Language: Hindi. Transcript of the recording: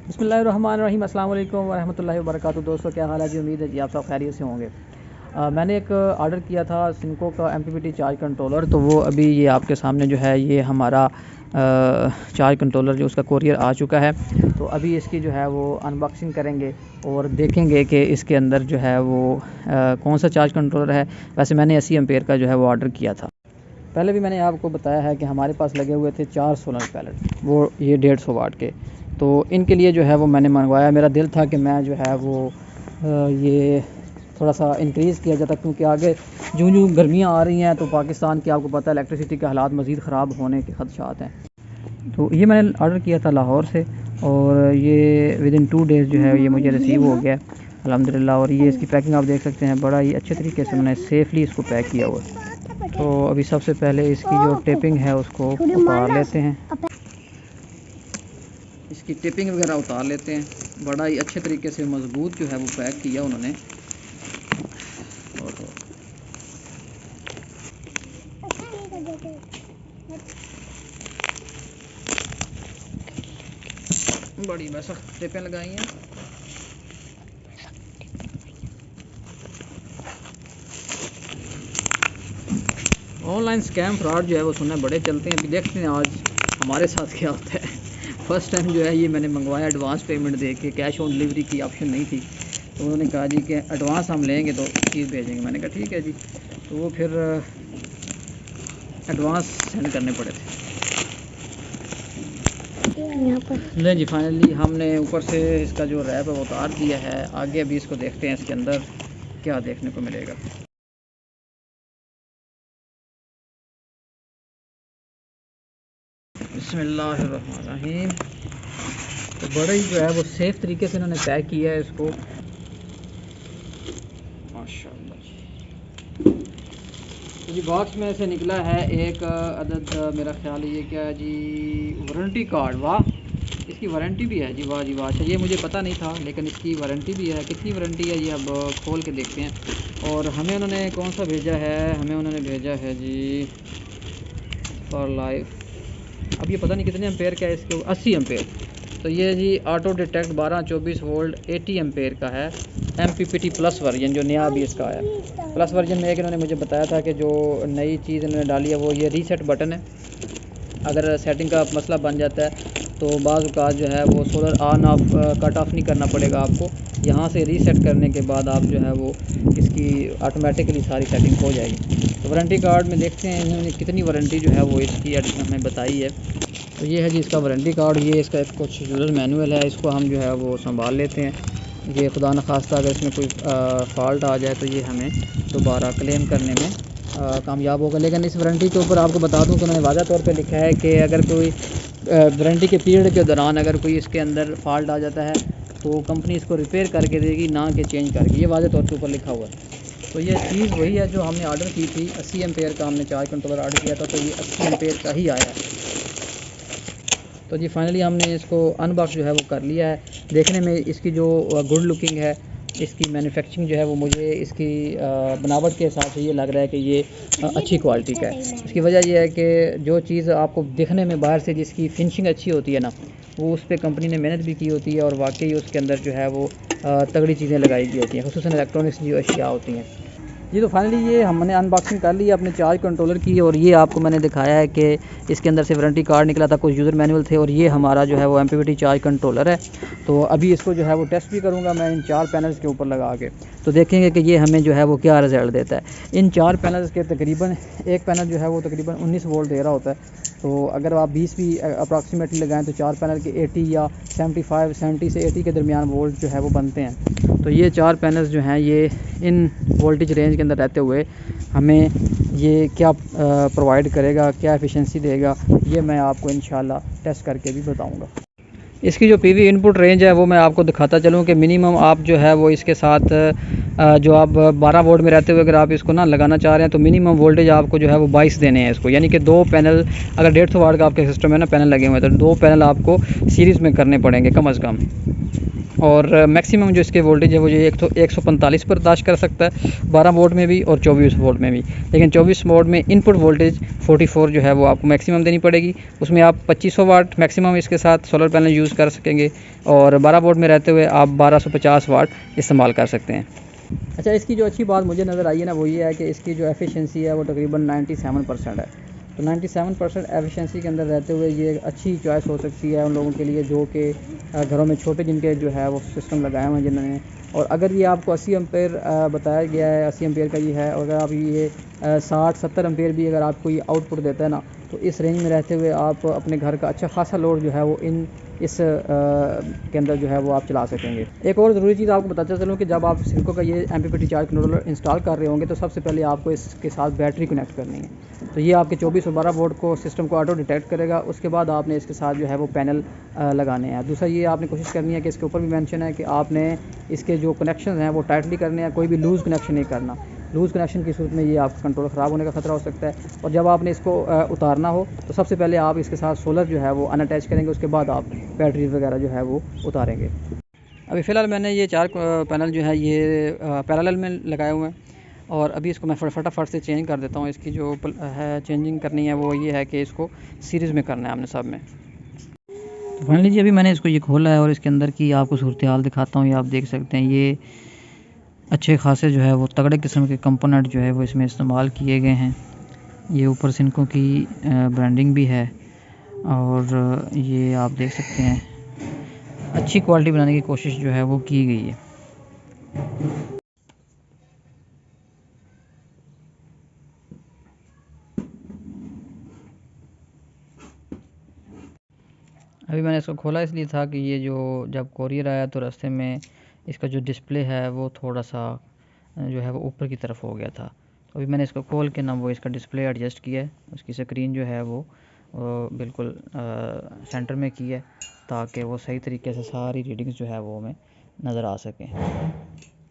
बिस्मिल्लाहिर्रहमानिर्रहीम, अस्सलाम वालेकुम वरहमतुल्लाहि वबरकातुहू। दोस्तों, क्या हाल है जी? उम्मीद है जी आप सब खैरियत से होंगे। मैंने एक ऑर्डर किया था सिनको का MPPT चार्ज कंट्रोलर, तो वो अभी ये आपके सामने जो है ये हमारा चार्ज कंट्रोलर जो उसका कोरियर आ चुका है। तो अभी इसकी जो है वो अनबॉक्सिंग करेंगे और देखेंगे कि इसके अंदर जो है वो कौन सा चार्ज कंट्रोलर है। वैसे मैंने 80 एम्पेयर का जो है वो ऑर्डर किया था। पहले भी मैंने आपको बताया है कि हमारे पास लगे हुए थे 4 सोलर पैलेट, वो ये 150 वाट के। तो इनके लिए जो है वो मैंने मंगवाया। मेरा दिल था कि मैं जो है वो ये थोड़ा सा इंक्रीज़ किया जाता, क्योंकि आगे जो गर्मियाँ आ रही हैं तो पाकिस्तान के आपको पता है इलेक्ट्रिसिटी के हालात मज़ीद ख़राब होने के खदशात हैं। तो ये मैंने ऑर्डर किया था लाहौर से और ये विदिन 2 डेज़ जो है ये मुझे रिसीव हो गया अल्हम्दुलिल्लाह। और ये इसकी पैकिंग आप देख सकते हैं, बड़ा ही अच्छे तरीके से उन्होंने सेफ़ली इसको पैक किया हुआ है। तो अभी सबसे पहले इसकी जो टेपिंग है उसको उतार लेते हैं। इसकी टेपिंग वगैरह उतार लेते हैं। बड़ा ही अच्छे तरीके से मजबूत जो है वो पैक किया उन्होंने। और बड़ी सख्त टेपें लगाई हैं। ऑनलाइन स्कैम फ्रॉड जो है वो सुनने बड़े चलते हैं। अभी देखते हैं आज हमारे साथ क्या होता है। फ़र्स्ट टाइम जो है ये मैंने मंगवाया एडवांस पेमेंट दे के, कैश ऑन डिलीवरी की ऑप्शन नहीं थी। तो उन्होंने कहा जी कि एडवांस हम लेंगे तो चीज़ भेजेंगे। मैंने कहा ठीक है जी। तो वो फिर एडवांस सेंड करने पड़े थे। नहीं जी, फाइनली हमने ऊपर से इसका जो रैप है वो उतार दिया है। आगे अभी इसको देखते हैं इसके अंदर क्या देखने को मिलेगा। बिस्मिल्लाहिर्रहमानिर्रहीम। तो बड़ा ही जो है वो सेफ़ तरीके से इन्होंने पैक किया है इसको, माशाल्लाह जी। तो जी बॉक्स में से निकला है एक अदद, मेरा ख्याल है ये क्या है जी, वारंटी कार्ड। वाह, इसकी वारंटी भी है जी, वाह जी वाह। अच्छा, ये मुझे पता नहीं था लेकिन इसकी वारंटी भी है। कितनी वारंटी है ये अब खोल के देखते हैं। और हमें उन्होंने कौन सा भेजा है? हमें उन्होंने भेजा है जी फॉर लाइफ। अब ये पता नहीं कितने एम्पेयर का है इसके, 80 एम्पेयर। तो ये जी ऑटो डिटेक्ट 12-24 वोल्ट 80 एम्पेयर का है। MPPT प्लस वर्जन जो नया अभी इसका है। प्लस वर्जन में एक इन्होंने मुझे बताया था कि जो नई चीज़ इन्होंने डाली है वो ये रीसेट बटन है। अगर सेटिंग का मसला बन जाता है तो बाज़ औक़ात जो है वो solar on off cut off नहीं करना पड़ेगा आपको। यहाँ से रीसेट करने के बाद आप जो है वो इसकी ऑटोमेटिकली सारी सेटिंग हो जाएगी। तो वारंटी कार्ड में देखते हैं इन्होंने कितनी वारंटी जो है वो इसकी हमें बताई है। तो ये है जी इसका वारंटी कार्ड। ये इसका कुछ यूज़र मैनुअल है, इसको हम जो है वो संभाल लेते हैं। ये खुदा न खास्ता अगर इसमें कोई फ़ॉल्ट आ जाए तो ये हमें दोबारा क्लेम करने में कामयाब होगा। लेकिन इस वारंटी के ऊपर आपको बता दूं कि उन्होंने वाज़ा तौर पे लिखा है कि अगर कोई वारंटी के पीरियड के दौरान अगर कोई इसके अंदर फ़ॉल्ट आ जाता है तो कंपनी इसको रिपेयर करके देगी, ना कि चेंज करके। ये वाज़ा तौर के ऊपर लिखा हुआ है। तो ये चीज़ वही है जो हमने ऑर्डर की थी। 80 एम्पेयर का हमने चार्ज कंट्रोलर ऑर्डर किया था, तो ये 80 एम्पेयर का ही आया है। तो जी फाइनली हमने इसको अनबॉक्स जो है वो कर लिया है। देखने में इसकी जो गुड लुकिंग है, इसकी मैन्युफैक्चरिंग जो है वो मुझे इसकी बनावट के हिसाब से ये लग रहा है कि ये अच्छी क्वालिटी का है। इसकी वजह यह है कि जो चीज़ आपको दिखने में बाहर से जिसकी फिनिशिंग अच्छी होती है ना, वो उस पर कंपनी ने मेहनत भी की होती है और वाकई उसके अंदर जो है वो तगड़ी चीज़ें लगाई गई होती हैं, खुसूसन इलेक्ट्रॉनिक्स जो अशिया होती हैं जी। तो फाइनली ये हमने अनबॉक्सिंग कर ली अपने चार्ज कंट्रोलर की, और ये आपको मैंने दिखाया है कि इसके अंदर से वारंटी कार्ड निकला था, कुछ यूज़र मैनुअल थे, और ये हमारा जो है वो MPPT चार्ज कंट्रोलर है। तो अभी इसको जो है वो टेस्ट भी करूँगा मैं इन 4 पैनल्स के ऊपर लगा के, तो देखेंगे कि ये हमें जो है वो क्या रिज़ल्ट देता है। इन 4 पैनल्स के तकरीबन एक पैनल जो है वो तकरीबन 19 वोल्ट दे रहा होता है। तो अगर आप 20 भी अप्रॉक्सीमेटली लगाएं तो 4 पैनल के 80 या 70 से 80 के दरमियान वोल्ट जो है वो बनते हैं। तो ये 4 पैनल्स जो हैं ये इन वोल्टेज रेंज के अंदर रहते हुए हमें ये क्या प्रोवाइड करेगा, क्या एफिशिएंसी देगा, ये मैं आपको इंशाल्लाह टेस्ट करके भी बताऊंगा। इसकी जो PV इनपुट रेंज है वो मैं आपको दिखाता चलूँ कि मिनिमम आप जो है वो इसके साथ जो आप 12 वोल्ट में रहते हुए अगर आप इसको ना लगाना चाह रहे हैं तो मिनिमम वोल्टेज आपको जो है वो 22 देने हैं इसको। यानी कि 2 पैनल, अगर 150 वाट का आपके सिस्टम है ना पैनल लगे हुए हैं, तो 2 पैनल आपको सीरीज़ में करने पड़ेंगे कम अज़ कम। और मैक्सिमम जो इसके वोल्टेज है वो जो 145 बर्दाश्त कर सकता है 12 वोल्ट में भी और 24 वोल्ट में भी। लेकिन 24 वोल्ट में इनपुट वोल्टेज 44 जो है वो आपको मैक्सिमम देनी पड़ेगी। उसमें आप 2500 वाट मैक्सिमम इसके साथ सोलर पैनल यूज़ कर सकेंगे और 12 वोल्ट में रहते हुए आप 1250 वाट इस्तेमाल कर सकते हैं। अच्छा, इसकी जो अच्छी बात मुझे नज़र आई है ना वो ये है कि इसकी जो एफिशिएंसी है वो तकरीबन 97% है। तो 97% एफिशिएंसी के अंदर रहते हुए ये एक अच्छी चॉइस हो सकती है उन लोगों के लिए जो कि घरों में छोटे जिनके जो है वो सिस्टम लगाए हुए हैं जिन्होंने। और अगर ये आपको 80 एम्पेयर बताया गया है, 80 एम्पेयर का ये है, और अगर आप ये 60-70 एम्पेयर भी अगर आपको ये आउटपुट देता है ना, तो इस रेंज में रहते हुए आप अपने घर का अच्छा खासा लोड जो है वो इस के अंदर जो है वो आप चला सकेंगे। एक और ज़रूरी चीज़ आपको बताता चलूँ कि जब आप सिंको का ये MPPT चार्ज कंट्रोलर इंस्टॉल कर रहे होंगे तो सबसे पहले आपको इसके साथ बैटरी कनेक्ट करनी है। तो ये आपके 24 और 12 वोल्ट को सिस्टम को ऑटो डिटेक्ट करेगा। उसके बाद आपने इसके साथ जो है वो पैनल लगाने हैं। दूसरा ये आपने कोशिश करनी है कि इसके ऊपर भी मेंशन है कि आपने इसके जो कनेक्शन हैं वो टाइटली करने हैं, कोई भी लूज़ कनेक्शन नहीं करना। लूज़ कनेक्शन की सूरत में ये आपका कंट्रोलर ख़राब होने का ख़तरा हो सकता है। और जब आपने इसको उतारना हो तो सबसे पहले आप इसके साथ सोलर जो है वो अनअटैच करेंगे, उसके बाद आप बैटरी वगैरह जो है वो उतारेंगे। अभी फ़िलहाल मैंने ये 4 पैनल जो है ये पैरेलल में लगाए हुए हैं और अभी इसको मैं फटाफट से चेंज कर देता हूँ। इसकी जो है चेंजिंग करनी है वो ये है कि इसको सीरीज़ में करना है हमने सब में। तो फाइनली जी अभी मैंने इसको ये खोला है और इसके अंदर की आपको सूरत हाल दिखाता हूँ। ये आप देख सकते हैं, ये अच्छे खासे जो है वो तगड़े किस्म के कंपोनेंट जो है वो इसमें इस्तेमाल किए गए हैं। ये ऊपर सिंकों की ब्रांडिंग भी है और ये आप देख सकते हैं अच्छी क्वालिटी बनाने की कोशिश जो है वो की गई है। अभी मैंने इसको खोला इसलिए था कि ये जो जब कोरियर आया तो रास्ते में इसका जो डिस्प्ले है वो थोड़ा सा जो है वो ऊपर की तरफ हो गया था। तो अभी मैंने इसको खोल के ना वो इसका डिस्प्ले एडजस्ट किया है। उसकी स्क्रीन जो है वो बिल्कुल सेंटर में की है ताकि वो सही तरीके से सारी रीडिंग्स जो है वो हमें नज़र आ सकें।